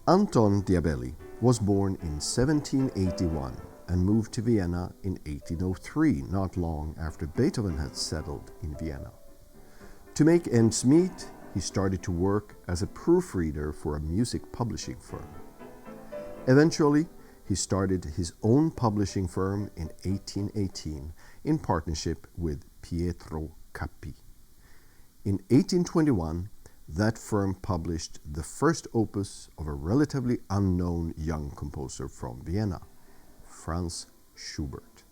Anton Diabelli was born in 1781 and moved to Vienna in 1803, not long after Beethoven had settled in Vienna. To make ends meet, he started to work as a proofreader for a music publishing firm. Eventually, he started his own publishing firm in 1818 in partnership with Pietro Cappi. In 1821, that firm published the first opus of a relatively unknown young composer from Vienna, Franz Schubert.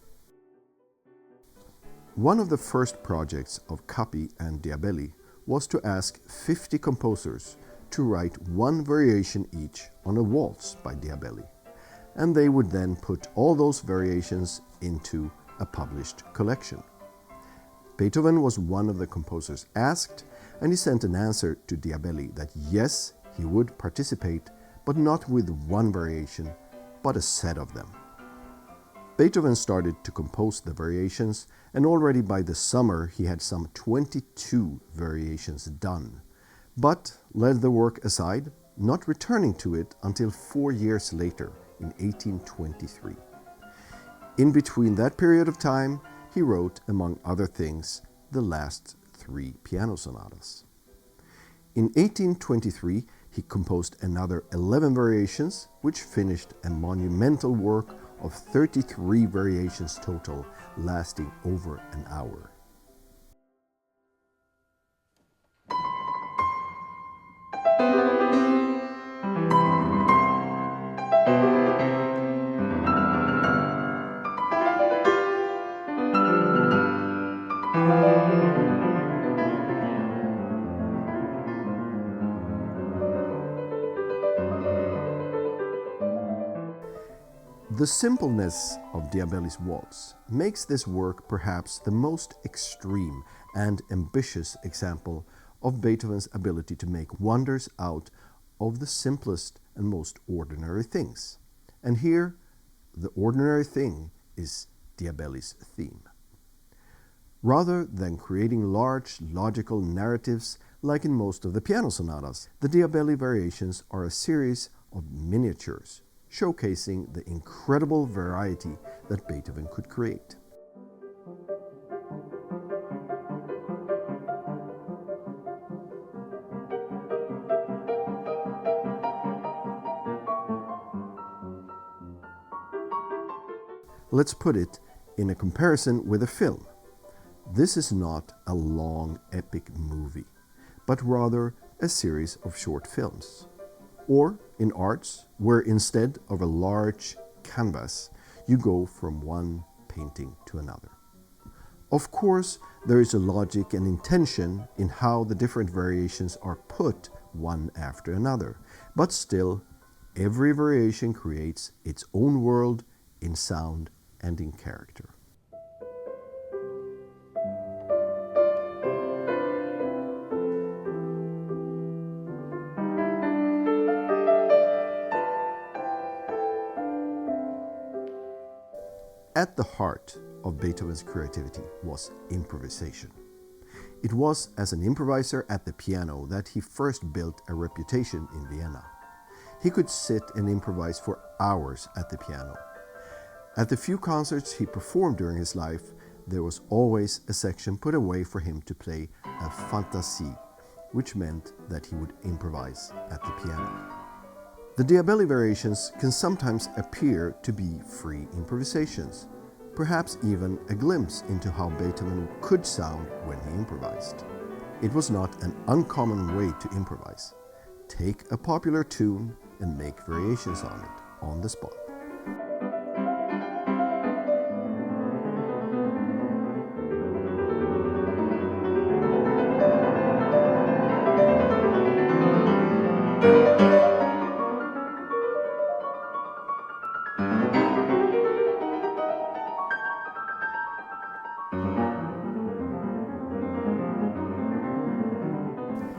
One of the first projects of Cappi and Diabelli was to ask 50 composers to write one variation each on a waltz by Diabelli, and they would then put all those variations into a published collection. Beethoven was one of the composers asked, and he sent an answer to Diabelli that yes, he would participate, but not with one variation, but a set of them. Beethoven started to compose the variations, and already by the summer he had some 22 variations done, but led the work aside, not returning to it until 4 years later, in 1823. In between that period of time, he wrote, among other things, the last 3 piano sonatas. In 1823, he composed another 11 variations, which finished a monumental work of 33 variations total, lasting over an hour. The simpleness of Diabelli's waltz makes this work perhaps the most extreme and ambitious example of Beethoven's ability to make wonders out of the simplest and most ordinary things. And here, the ordinary thing is Diabelli's theme. Rather than creating large logical narratives like in most of the piano sonatas, the Diabelli Variations are a series of miniatures, showcasing the incredible variety that Beethoven could create. Let's put it in a comparison with a film. This is not a long epic movie, but rather a series of short films. Or in arts, where instead of a large canvas, you go from one painting to another. Of course, there is a logic and intention in how the different variations are put one after another, but still, every variation creates its own world in sound and in character. At the heart of Beethoven's creativity was improvisation. It was as an improviser at the piano that he first built a reputation in Vienna. He could sit and improvise for hours at the piano. At the few concerts he performed during his life, there was always a section put away for him to play a fantasie, which meant that he would improvise at the piano. The Diabelli Variations can sometimes appear to be free improvisations, perhaps even a glimpse into how Beethoven could sound when he improvised. It was not an uncommon way to improvise. Take a popular tune and make variations on it on the spot.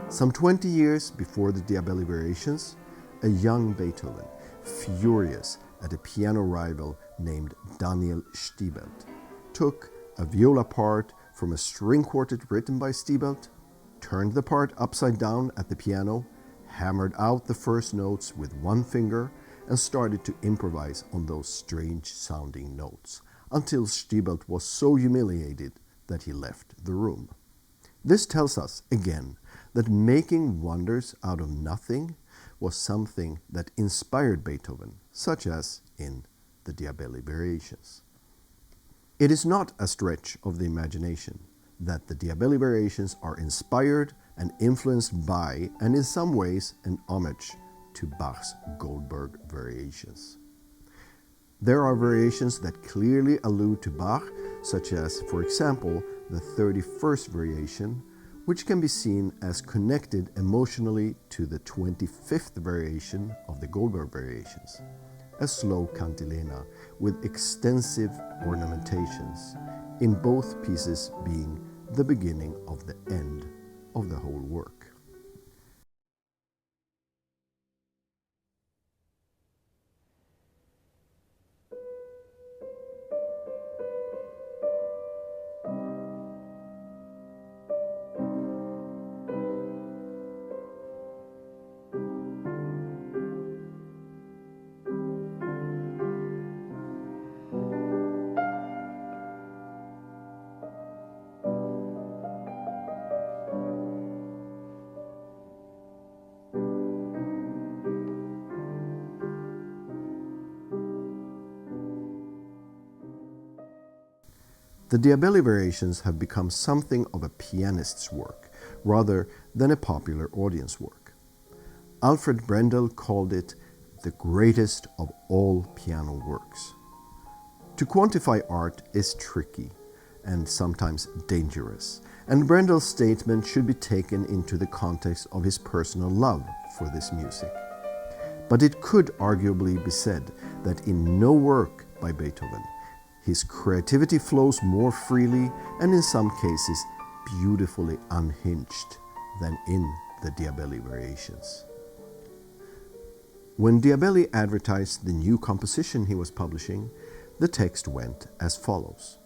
Some 20 years before the Diabelli Variations, a young Beethoven, furious at a piano rival named Daniel Stiebelt, took a viola part from a string quartet written by Stiebelt, turned the part upside down at the piano, hammered out the first notes with one finger and started to improvise on those strange sounding notes until Stiebelt was so humiliated that he left the room. This tells us, again, that making wonders out of nothing was something that inspired Beethoven, such as in the Diabelli Variations. It is not a stretch of the imagination that the Diabelli Variations are inspired and influenced by, and in some ways an homage to Bach's Goldberg Variations. There are variations that clearly allude to Bach, such as, for example, the 31st variation, which can be seen as connected emotionally to the 25th variation of the Goldberg Variations, a slow cantilena with extensive ornamentations, in both pieces being the beginning of the end of the whole work. The Diabelli Variations have become something of a pianist's work, rather than a popular audience work. Alfred Brendel called it the greatest of all piano works. To quantify art is tricky and sometimes dangerous, and Brendel's statement should be taken into the context of his personal love for this music. But it could arguably be said that in no work by Beethoven his creativity flows more freely and in some cases beautifully unhinged than in the Diabelli Variations. When Diabelli advertised the new composition he was publishing, the text went as follows: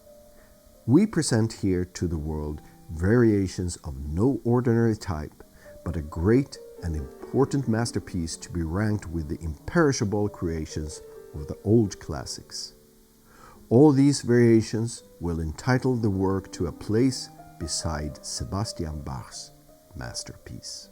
"We present here to the world variations of no ordinary type, but a great and important masterpiece to be ranked with the imperishable creations of the old classics. All these variations will entitle the work to a place beside Sebastian Bach's masterpiece."